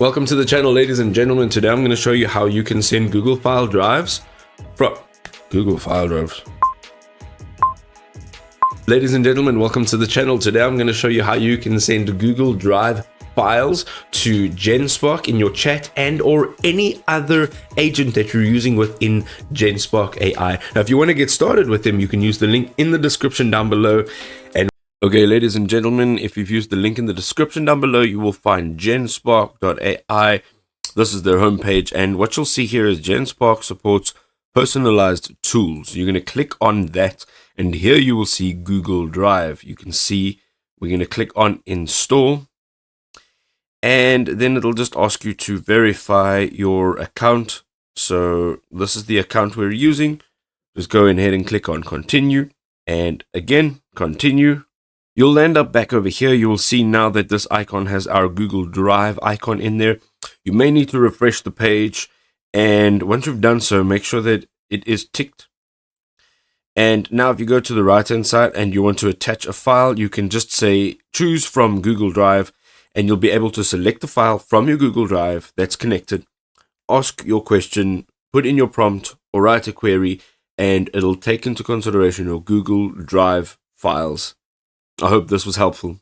Welcome to the channel, ladies and gentlemen. Today I'm going to show you how you can send Google file drives from Google file drives. Ladies and gentlemen, welcome to the channel. Today I'm going to show you how you can send Google Drive files to GenSpark in your chat and or any other agent that you're using within GenSpark AI. Now, if you want to get started with them, you can use the link in the description down below. And okay, ladies and gentlemen, if you've used the link in the description down below, you will find GenSpark.ai. This is their homepage, and what you'll see here is GenSpark supports personalized tools. You're going to click on that, and here you will see Google Drive. You can see we're going to click on install, and then it'll just ask you to verify your account. So this is the account we're using. Just go ahead and click on continue, and again continue. You'll end up back over here. You will see now that this icon has our Google Drive icon in there. You may need to refresh the page, and once you've done so, make sure that it is ticked. And now if you go to the right hand side and you want to attach a file, you can just say choose from Google Drive, and you'll be able to select the file from your Google Drive that's connected, ask your question, put in your prompt or write a query, and it'll take into consideration your Google Drive files. I hope this was helpful.